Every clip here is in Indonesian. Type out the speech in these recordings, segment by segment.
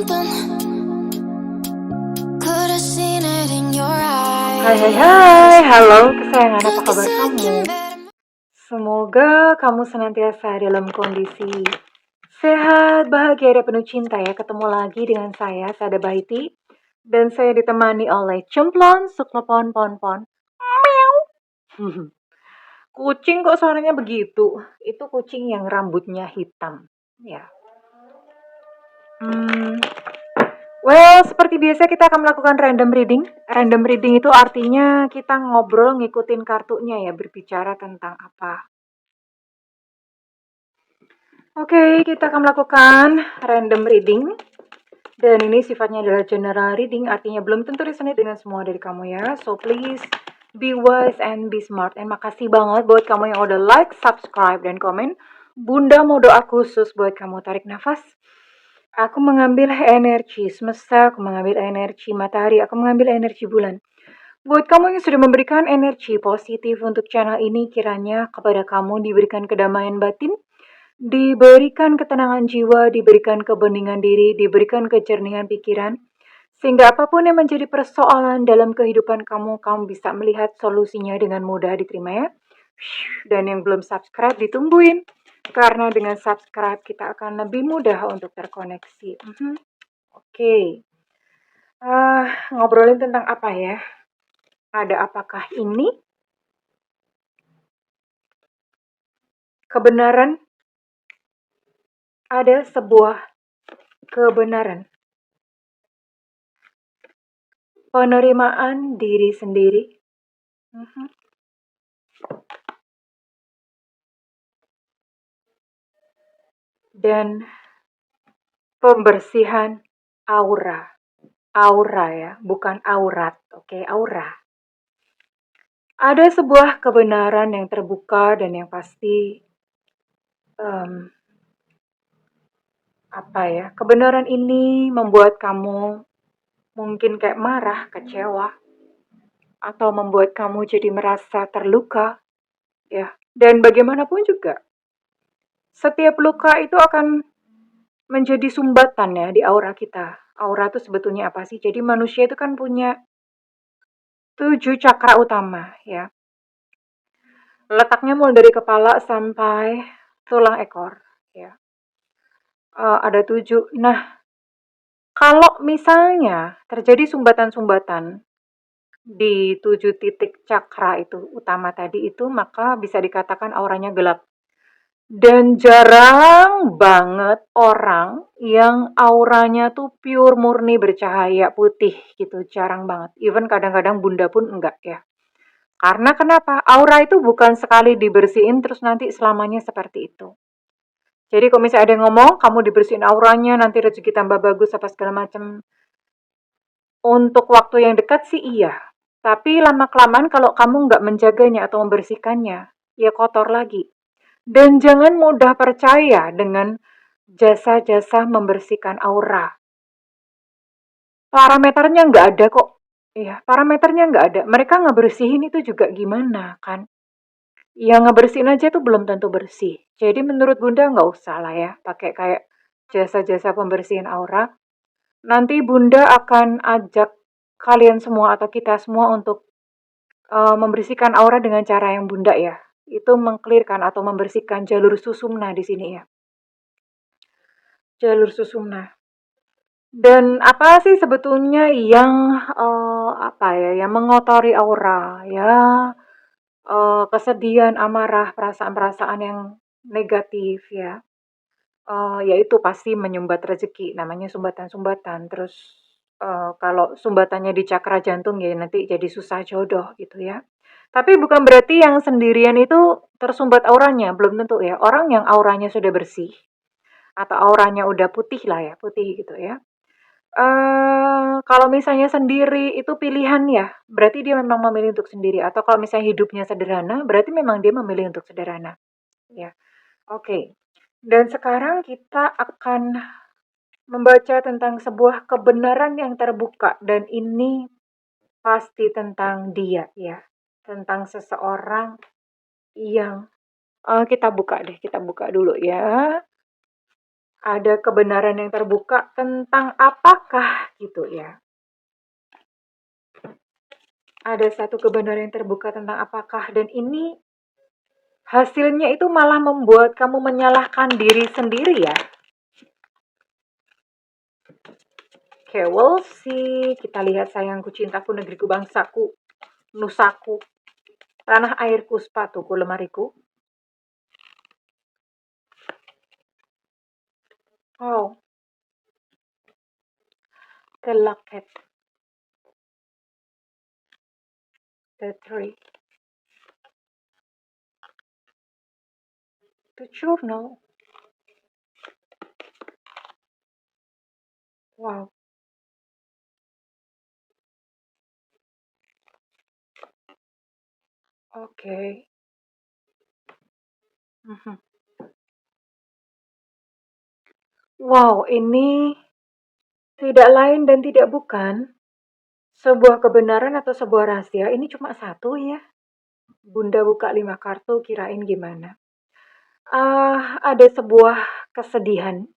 something. Could have seen it in your Hai eyes. hai hai, halo kesayangan, apa Took a kabar kamu? second, but Semoga kamu senantiasa dalam kondisi sehat, bahagia, dan penuh cinta ya. Ketemu lagi dengan saya, Sada Baiti. Dan saya ditemani oleh Cemplon, Suklepon, Pon. Meow. Kucing kok suaranya begitu? Itu kucing yang rambutnya hitam. Ya. Well, seperti biasa kita akan melakukan random reading. Random reading itu artinya kita ngobrol ngikutin kartunya ya, berbicara tentang apa. Oke, kita akan melakukan random reading. Dan ini sifatnya adalah general reading, artinya belum tentu resonate dengan semua dari kamu ya. So please be wise and be smart. Dan makasih banget buat kamu yang udah like, subscribe, dan komen. Bunda mau doa khusus buat kamu. Tarik nafas. Aku mengambil energi semesta, aku mengambil energi matahari, aku mengambil energi bulan. Buat kamu yang sudah memberikan energi positif untuk channel ini, kiranya kepada kamu diberikan kedamaian batin, diberikan ketenangan jiwa, diberikan kebeningan diri, diberikan kejernihan pikiran, sehingga apapun yang menjadi persoalan dalam kehidupan kamu, kamu bisa melihat solusinya dengan mudah diterima ya. Dan yang belum subscribe ditungguin, karena dengan subscribe kita akan lebih mudah untuk terkoneksi. Oke. Ngobrolin tentang apa ya? Ada apakah ini? Kebenaran. Ada sebuah kebenaran. Penerimaan diri sendiri. Dan pembersihan aura. Aura ya, bukan aurat. Oke, aura. Ada sebuah kebenaran yang terbuka dan yang pasti kebenaran ini membuat kamu mungkin kayak marah, kecewa, atau membuat kamu jadi merasa terluka, ya. Dan bagaimanapun juga, setiap luka itu akan menjadi sumbatan ya di aura kita. Aura itu sebetulnya apa sih? Jadi manusia itu kan punya 7 cakra utama ya. Letaknya mulai dari kepala sampai tulang ekor ya. Ada 7. Nah, kalau misalnya terjadi sumbatan-sumbatan di 7 titik cakra itu utama tadi itu, maka bisa dikatakan auranya gelap. Dan jarang banget orang yang auranya tuh pure murni bercahaya putih gitu, jarang banget. Even kadang-kadang bunda pun enggak ya. Karena kenapa? Aura itu bukan sekali dibersihin terus nanti selamanya seperti itu. Jadi kalau misalnya ada yang ngomong, kamu dibersihin auranya, nanti rezeki tambah bagus apa segala macam. Untuk waktu yang dekat sih iya. Tapi lama-kelamaan kalau kamu nggak menjaganya atau membersihkannya, ya kotor lagi. Dan jangan mudah percaya dengan jasa-jasa membersihkan aura. Parameternya nggak ada kok. Iya, parameternya nggak ada. Mereka ngebersihin itu juga gimana kan? Yang ngebersihin aja tuh belum tentu bersih. Jadi menurut Bunda nggak usah lah ya pakai kayak jasa-jasa pembersihan aura. Nanti Bunda akan ajak kalian semua atau kita semua untuk membersihkan aura dengan cara yang Bunda ya. Itu mengklirkan atau membersihkan jalur susumna di sini ya. Jalur susumna. Dan apa sih sebetulnya yang yang mengotori aura ya? Kesedihan, amarah, perasaan-perasaan yang negatif ya. Yaitu pasti menyumbat rezeki, namanya sumbatan-sumbatan. Terus kalau sumbatannya di cakra jantung ya nanti jadi susah jodoh gitu ya. Tapi bukan berarti yang sendirian itu tersumbat auranya, belum tentu ya. Orang yang auranya sudah bersih atau auranya udah putih lah ya, putih gitu ya. Kalau misalnya sendiri itu pilihan ya, berarti dia memang memilih untuk sendiri. Atau kalau misalnya hidupnya sederhana, berarti memang dia memilih untuk sederhana. Ya, oke. Dan sekarang kita akan membaca tentang sebuah kebenaran yang terbuka. Dan ini pasti tentang dia ya. Tentang seseorang yang kita buka dulu ya. Ada kebenaran yang terbuka tentang apakah gitu ya. Ada satu kebenaran yang terbuka tentang apakah, dan ini hasilnya itu malah membuat kamu menyalahkan diri sendiri ya. Oke, we'll see. Kita lihat sayangku, cintaku, negeriku, bangsaku, nusaku, tanah airku, sepatuku, lemariku. Oh, the locket, the tree, the journal. Wow, oke. Mhm. Wow, ini tidak lain dan tidak bukan sebuah kebenaran atau sebuah rahasia. Ini cuma satu ya. Bunda buka 5 kartu, kirain gimana. Ada sebuah kesedihan,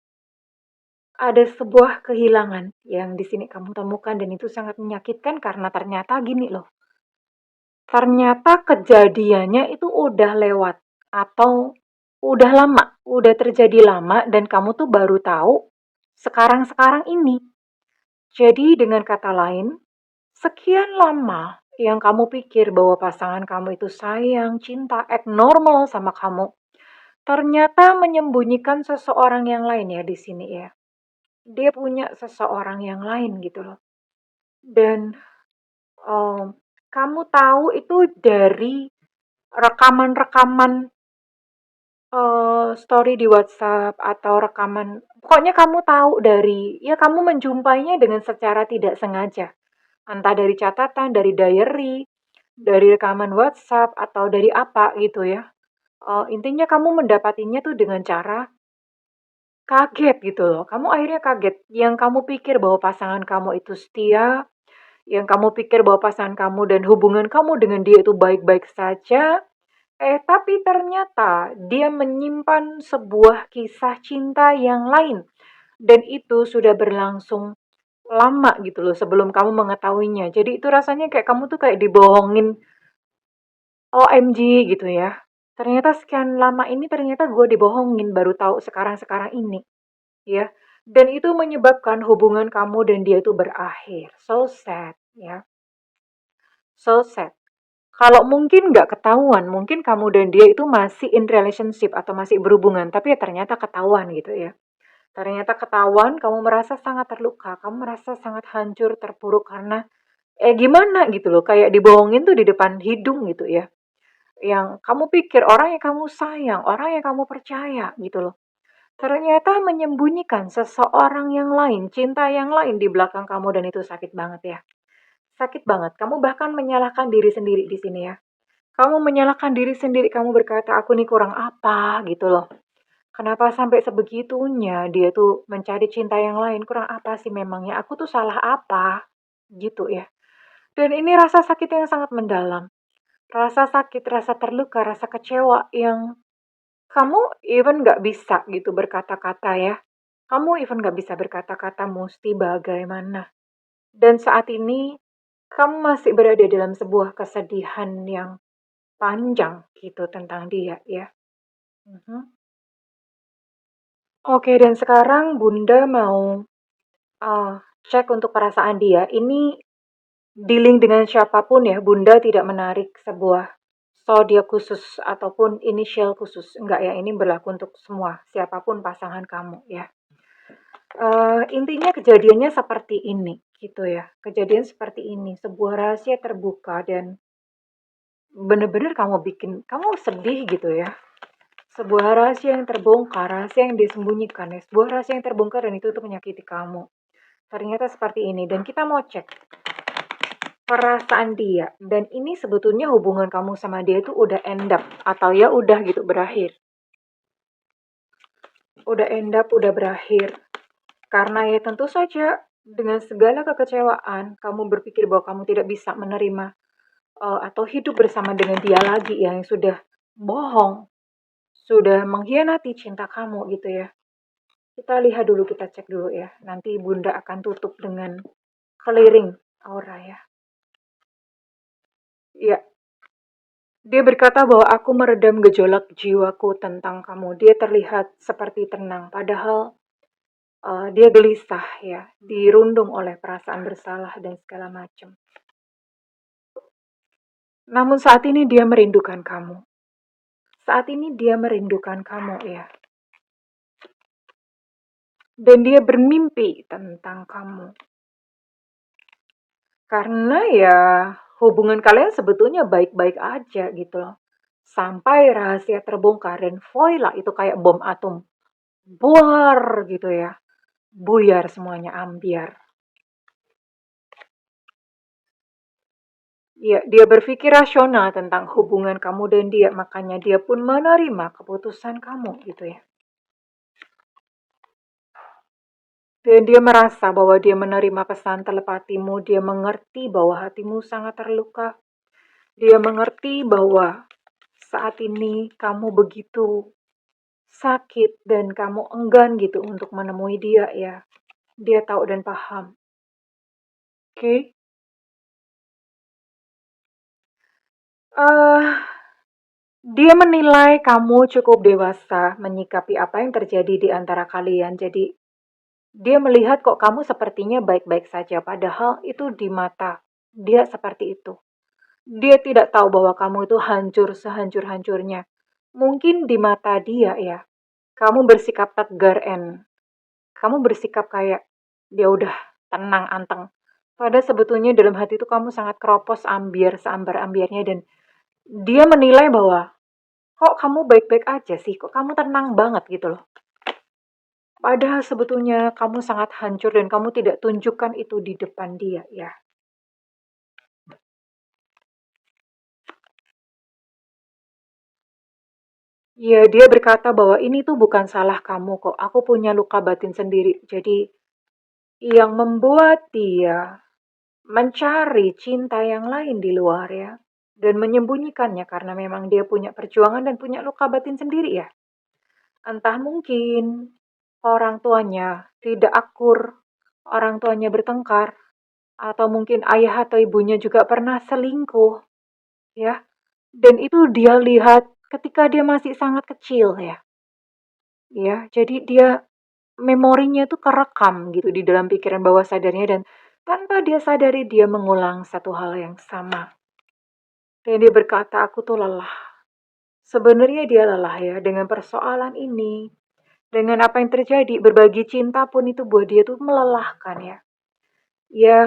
ada sebuah kehilangan yang di sini kamu temukan, dan itu sangat menyakitkan karena ternyata gini loh. Ternyata kejadiannya itu udah lewat atau udah lama, udah terjadi lama, dan kamu tuh baru tahu sekarang-sekarang ini. Jadi dengan kata lain, sekian lama yang kamu pikir bahwa pasangan kamu itu sayang, cinta, abnormal sama kamu, ternyata menyembunyikan seseorang yang lain ya di sini ya. Dia punya seseorang yang lain gitu loh. Dan em, kamu tahu itu dari rekaman-rekaman story di WhatsApp atau rekaman, pokoknya kamu tahu dari, ya kamu menjumpainya dengan secara tidak sengaja. Entah dari catatan, dari diary, dari rekaman WhatsApp, atau dari apa gitu ya. Intinya kamu mendapatinya tuh dengan cara kaget gitu loh. Kamu akhirnya kaget. Yang kamu pikir bahwa pasangan kamu itu setia, yang kamu pikir bahwa pasangan kamu dan hubungan kamu dengan dia itu baik-baik saja, tapi ternyata dia menyimpan sebuah kisah cinta yang lain. Dan itu sudah berlangsung lama gitu loh sebelum kamu mengetahuinya. Jadi itu rasanya kayak kamu tuh kayak dibohongin, OMG gitu ya. Ternyata sekian lama ini ternyata gue dibohongin, baru tahu sekarang-sekarang ini ya. Dan itu menyebabkan hubungan kamu dan dia itu berakhir. So sad ya. So sad. Kalau mungkin nggak ketahuan, mungkin kamu dan dia itu masih in relationship atau masih berhubungan, tapi ya ternyata ketahuan gitu ya. Ternyata ketahuan, kamu merasa sangat terluka, kamu merasa sangat hancur, terpuruk karena gimana gitu loh, kayak dibohongin tuh di depan hidung gitu ya. Yang kamu pikir orang yang kamu sayang, orang yang kamu percaya gitu loh. Ternyata menyembunyikan seseorang yang lain, cinta yang lain di belakang kamu, dan itu sakit banget ya. Sakit banget. Kamu bahkan menyalahkan diri sendiri di sini ya. Kamu menyalahkan diri sendiri, kamu berkata, aku nih kurang apa gitu loh. Kenapa sampai sebegitunya dia tuh mencari cinta yang lain, kurang apa sih memangnya, aku tuh salah apa? Gitu ya. Dan ini rasa sakit yang sangat mendalam. Rasa sakit, rasa terluka, rasa kecewa yang kamu even nggak bisa gitu berkata-kata ya. Kamu even nggak bisa berkata-kata musti bagaimana. Dan saat ini kamu masih berada dalam sebuah kesedihan yang panjang gitu tentang dia ya. Mhm. Oke, dan sekarang Bunda mau uh, cek untuk perasaan dia. Ini dealing dengan siapapun ya, Bunda tidak menarik sebuah zodiak khusus ataupun inisial khusus. Enggak ya, ini berlaku untuk semua, siapapun pasangan kamu ya. Intinya kejadiannya seperti ini gitu ya. Kejadian seperti ini, sebuah rahasia terbuka, dan bener-bener kamu bikin kamu sedih gitu ya. Sebuah rahasia yang terbongkar, rahasia yang disembunyikan ya, sebuah rahasia yang terbongkar, dan itu tuh menyakiti kamu. Ternyata seperti ini, dan kita mau cek perasaan dia. Dan ini sebetulnya hubungan kamu sama dia itu udah end up atau ya udah gitu berakhir. Udah end up, udah berakhir. Karena ya tentu saja dengan segala kekecewaan, kamu berpikir bahwa kamu tidak bisa menerima atau hidup bersama dengan dia lagi ya, yang sudah bohong, sudah mengkhianati cinta kamu gitu ya. Kita lihat dulu, kita cek dulu ya. Nanti Bunda akan tutup dengan clearing aura ya. Iya, dia berkata bahwa aku meredam gejolak jiwaku tentang kamu. Dia terlihat seperti tenang, padahal dia gelisah ya, dirundung oleh perasaan bersalah dan segala macam. Namun saat ini dia merindukan kamu. Saat ini dia merindukan kamu ya. Dan dia bermimpi tentang kamu. Karena ya hubungan kalian sebetulnya baik-baik aja gitu loh. Sampai rahasia terbongkar dan voila itu kayak bom atom. Buar gitu ya. Buyar semuanya, ambiar. Ya, dia berpikir rasional tentang hubungan kamu dan dia, makanya dia pun menerima keputusan kamu gitu ya. Dan dia merasa bahwa dia menerima pesan telepatimu, dia mengerti bahwa hatimu sangat terluka. Dia mengerti bahwa saat ini kamu begitu sakit dan kamu enggan gitu untuk menemui dia ya. Dia tahu dan paham. Oke? Eh, dia menilai kamu cukup dewasa menyikapi apa yang terjadi di antara kalian. Jadi dia melihat kok kamu sepertinya baik-baik saja, padahal itu di mata dia seperti itu. Dia tidak tahu bahwa kamu itu hancur sehancur-hancurnya. Mungkin di mata dia ya, kamu bersikap tegar and kamu bersikap kayak dia udah tenang anteng. Padahal sebetulnya dalam hati itu kamu sangat keropos ambiar seambar-ambiarnya dan dia menilai bahwa kok kamu baik-baik aja sih, kok kamu tenang banget gitu loh. Padahal sebetulnya kamu sangat hancur dan kamu tidak tunjukkan itu di depan dia ya. Ya, dia berkata bahwa ini tuh bukan salah kamu kok. Aku punya luka batin sendiri. Jadi yang membuat dia mencari cinta yang lain di luar ya. Dan menyembunyikannya karena memang dia punya perjuangan dan punya luka batin sendiri ya. Entah mungkin orang tuanya tidak akur, orang tuanya bertengkar, atau mungkin ayah atau ibunya juga pernah selingkuh ya. Dan itu dia lihat ketika dia masih sangat kecil ya. Ya, jadi dia memorinya tuh kerekam gitu di dalam pikiran bawah sadarnya dan tanpa dia sadari dia mengulang satu hal yang sama. Dan dia berkata, aku tuh lelah. Sebenarnya dia lelah ya dengan persoalan ini. Dengan apa yang terjadi, berbagi cinta pun itu buat dia tuh melelahkan ya. Ya,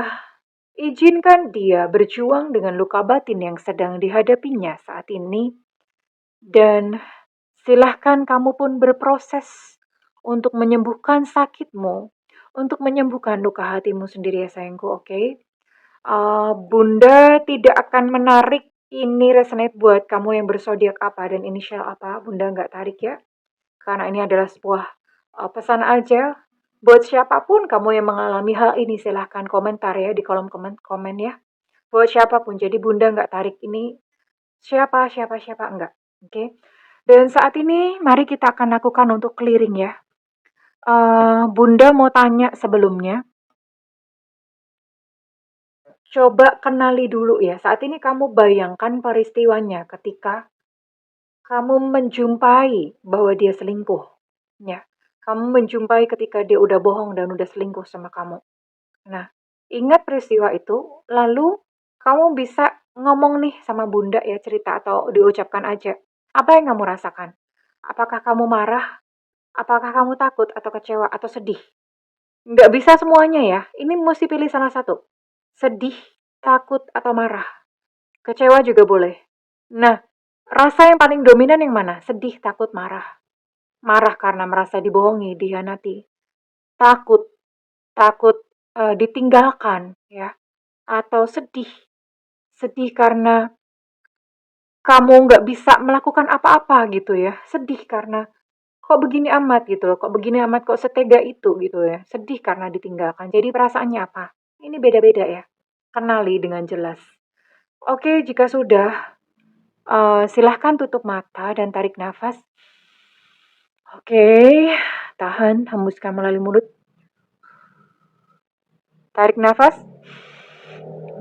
izinkan dia berjuang dengan luka batin yang sedang dihadapinya saat ini. Dan silahkan kamu pun berproses untuk menyembuhkan sakitmu, untuk menyembuhkan luka hatimu sendiri ya sayangku, oke? Bunda tidak akan menarik ini resonate buat kamu yang bersodiak apa dan inisial apa, Bunda nggak tarik ya. Karena ini adalah sebuah pesan aja. Buat siapapun kamu yang mengalami hal ini, silahkan komentar ya di kolom komen ya. Buat siapapun, jadi Bunda nggak tarik ini siapa enggak. Oke. Dan saat ini mari kita akan lakukan untuk clearing ya. Bunda mau tanya sebelumnya, coba kenali dulu ya. Saat ini kamu bayangkan peristiwanya ketika kamu menjumpai bahwa dia selingkuh. Ya. Kamu menjumpai ketika dia udah bohong dan udah selingkuh sama kamu. Nah, ingat peristiwa itu, lalu kamu bisa ngomong nih sama Bunda ya, cerita atau diucapkan aja. Apa yang kamu rasakan? Apakah kamu marah? Apakah kamu takut atau kecewa atau sedih? Nggak bisa semuanya ya. Ini mesti pilih salah satu. Sedih, takut, atau marah. Kecewa juga boleh. Nah, rasa yang paling dominan yang mana? Sedih, takut, marah. Marah karena merasa dibohongi, dihianati. Takut, takut ditinggalkan ya. Atau sedih, sedih karena kamu nggak bisa melakukan apa-apa gitu ya. Sedih karena kok begini amat gitu loh, kok begini amat, kok setega itu gitu ya. Sedih karena ditinggalkan. Jadi perasaannya apa? Ini beda-beda ya. Kenali dengan jelas. Oke, jika sudah, silahkan tutup mata dan tarik nafas. Oke, tahan, hembuskan melalui mulut. Tarik nafas,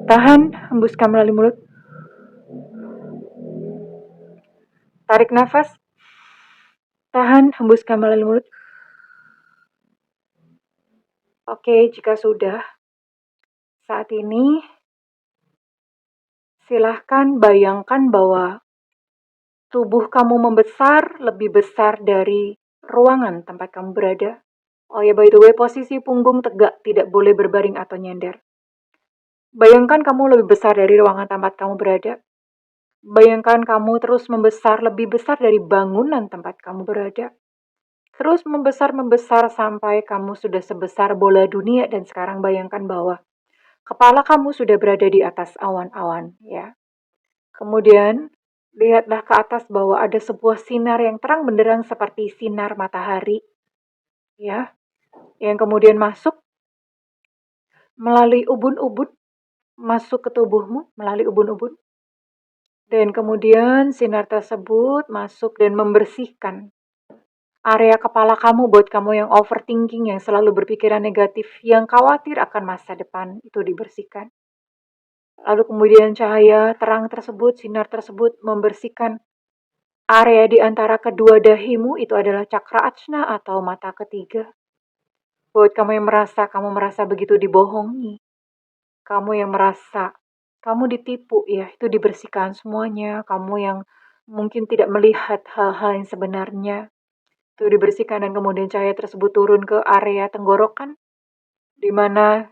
tahan, hembuskan melalui mulut. Tarik nafas, tahan, hembuskan melalui mulut. Oke, jika sudah, saat ini silahkan bayangkan bahwa tubuh kamu membesar lebih besar dari ruangan tempat kamu berada. Oh ya, by the way, posisi punggung tegak, tidak boleh berbaring atau nyender. Bayangkan kamu lebih besar dari ruangan tempat kamu berada. Bayangkan kamu terus membesar, lebih besar dari bangunan tempat kamu berada. Terus membesar sampai kamu sudah sebesar bola dunia dan sekarang bayangkan bahwa kepala kamu sudah berada di atas awan-awan, ya. Kemudian lihatlah ke atas bahwa ada sebuah sinar yang terang benderang seperti sinar matahari, ya, yang kemudian masuk melalui ubun-ubun, masuk ke tubuhmu melalui ubun-ubun. Dan kemudian sinar tersebut masuk dan membersihkan area kepala kamu buat kamu yang overthinking, yang selalu berpikiran negatif, yang khawatir akan masa depan, itu dibersihkan. Lalu kemudian cahaya terang tersebut, sinar tersebut membersihkan area di antara kedua dahimu, itu adalah cakra ajna atau mata ketiga. Buat kamu yang kamu merasa begitu dibohongi, kamu yang merasa kamu ditipu, ya, itu dibersihkan semuanya. Kamu yang mungkin tidak melihat hal-hal yang sebenarnya, itu dibersihkan dan kemudian cahaya tersebut turun ke area tenggorokan, di mana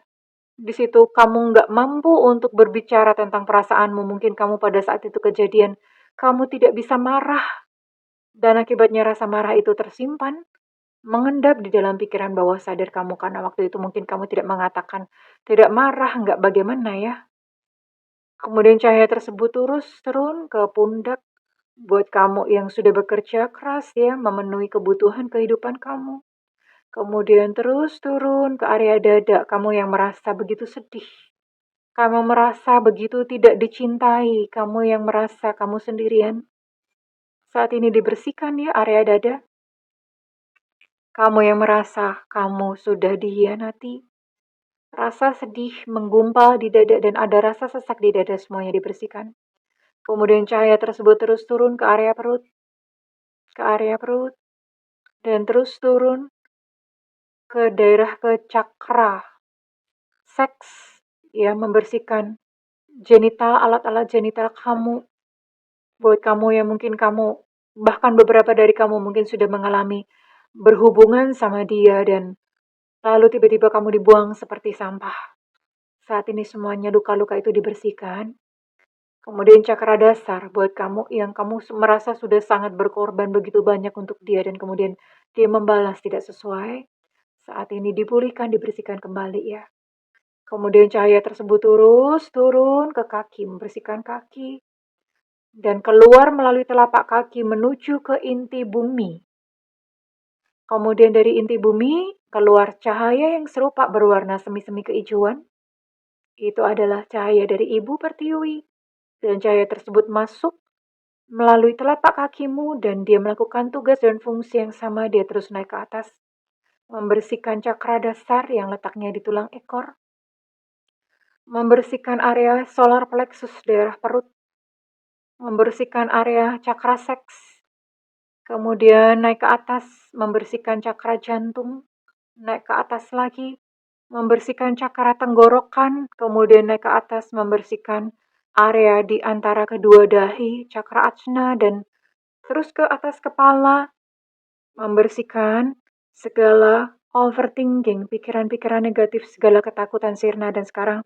di situ kamu nggak mampu untuk berbicara tentang perasaanmu. Mungkin kamu pada saat itu kejadian, kamu tidak bisa marah, dan akibatnya rasa marah itu tersimpan, mengendap di dalam pikiran bawah sadar kamu, karena waktu itu mungkin kamu tidak mengatakan, tidak marah, nggak bagaimana ya. Kemudian cahaya tersebut terus turun ke pundak, buat kamu yang sudah bekerja keras, ya, memenuhi kebutuhan kehidupan kamu. Kemudian terus turun ke area dada, kamu yang merasa begitu sedih. Kamu merasa begitu tidak dicintai, kamu yang merasa kamu sendirian. Saat ini dibersihkan, ya, area dada. Kamu yang merasa kamu sudah dihianati. Rasa sedih menggumpal di dada dan ada rasa sesak di dada, semuanya dibersihkan. Kemudian cahaya tersebut terus turun ke area perut, dan terus turun ke daerah ke cakra seks, ya, membersihkan genital, alat-alat genital kamu. Buat kamu yang mungkin kamu, bahkan beberapa dari kamu mungkin sudah mengalami berhubungan sama dia dan lalu tiba-tiba kamu dibuang seperti sampah. Saat ini semuanya luka-luka itu dibersihkan. Kemudian cakra dasar buat kamu yang kamu merasa sudah sangat berkorban begitu banyak untuk dia dan kemudian dia membalas tidak sesuai. Saat ini dipulihkan, dibersihkan kembali, ya. Kemudian cahaya tersebut terus turun ke kaki, membersihkan kaki. Dan keluar melalui telapak kaki menuju ke inti bumi. Kemudian dari inti bumi keluar cahaya yang serupa berwarna semi-semi kehijauan. Itu adalah cahaya dari Ibu Pertiwi. Dan cahaya tersebut masuk melalui telapak kakimu dan dia melakukan tugas dan fungsi yang sama. Dia terus naik ke atas, membersihkan cakra dasar yang letaknya di tulang ekor, membersihkan area solar plexus daerah perut, membersihkan area cakra seks, kemudian naik ke atas, membersihkan cakra jantung, naik ke atas lagi, membersihkan cakra tenggorokan, kemudian naik ke atas, membersihkan area di antara kedua dahi, cakra ajna, dan terus ke atas kepala, membersihkan segala overthinking, pikiran-pikiran negatif, segala ketakutan sirna, dan sekarang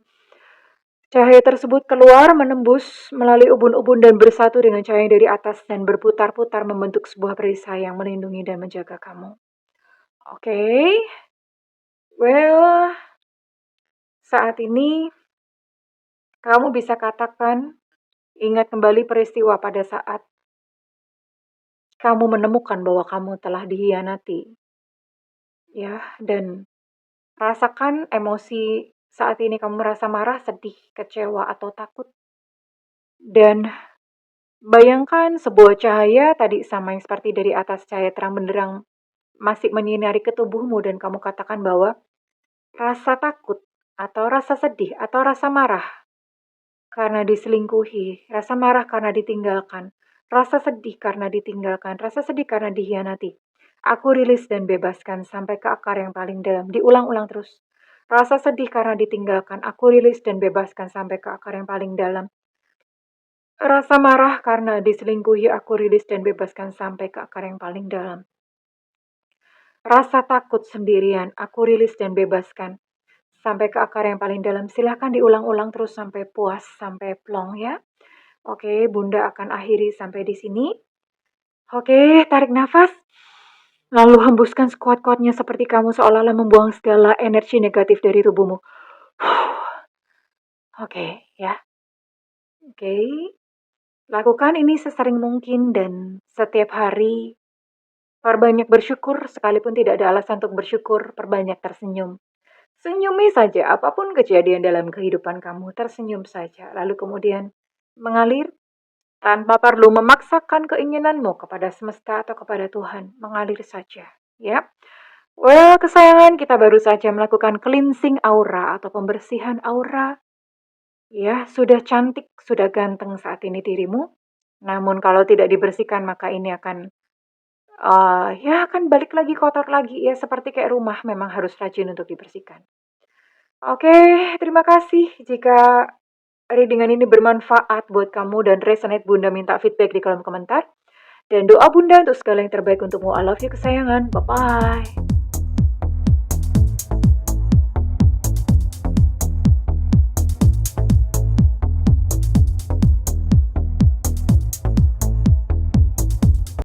cahaya tersebut keluar menembus melalui ubun-ubun dan bersatu dengan cahaya dari atas dan berputar-putar membentuk sebuah perisai yang melindungi dan menjaga kamu. Oke. Well, saat ini kamu bisa katakan, ingat kembali peristiwa pada saat kamu menemukan bahwa kamu telah dihianati, ya, dan rasakan emosi saat ini. Kamu merasa marah, sedih, kecewa, atau takut. Dan bayangkan sebuah cahaya tadi sama yang seperti dari atas, cahaya terang benderang masih menyinari ke tubuhmu dan kamu katakan bahwa rasa takut atau rasa sedih atau rasa marah karena diselingkuhi, rasa marah karena ditinggalkan, rasa sedih karena ditinggalkan, rasa sedih karena dikhianati. Aku rilis dan bebaskan sampai ke akar yang paling dalam. Diulang-ulang terus. Rasa sedih karena ditinggalkan, aku rilis dan bebaskan sampai ke akar yang paling dalam. Rasa marah karena diselingkuhi, aku rilis dan bebaskan sampai ke akar yang paling dalam. Rasa takut sendirian, aku rilis dan bebaskan sampai ke akar yang paling dalam. Silahkan diulang-ulang terus sampai puas, sampai plong ya. Oke, Bunda akan akhiri sampai di sini. Oke, tarik nafas. Lalu hembuskan sekuat-kuatnya seperti kamu seolah-olah membuang segala energi negatif dari tubuhmu. Oke, ya. Oke. Lakukan ini sesering mungkin dan setiap hari. Perbanyak bersyukur, sekalipun tidak ada alasan untuk bersyukur, perbanyak tersenyum. Senyumi saja, apapun kejadian dalam kehidupan kamu, tersenyum saja. Lalu kemudian mengalir tanpa perlu memaksakan keinginanmu kepada semesta atau kepada Tuhan. Mengalir saja, ya. Well, kesayangan, kita baru saja melakukan cleansing aura atau pembersihan aura. Ya, sudah cantik, sudah ganteng saat ini dirimu. Namun kalau tidak dibersihkan, maka ini akan ya akan balik lagi kotor lagi ya, seperti kayak rumah memang harus rajin untuk dibersihkan. Oke, terima kasih jika readingan ini bermanfaat buat kamu dan resonate. Bunda minta feedback di kolom komentar. Dan doa Bunda untuk segala yang terbaik untukmu. I love you kesayangan. Bye-bye.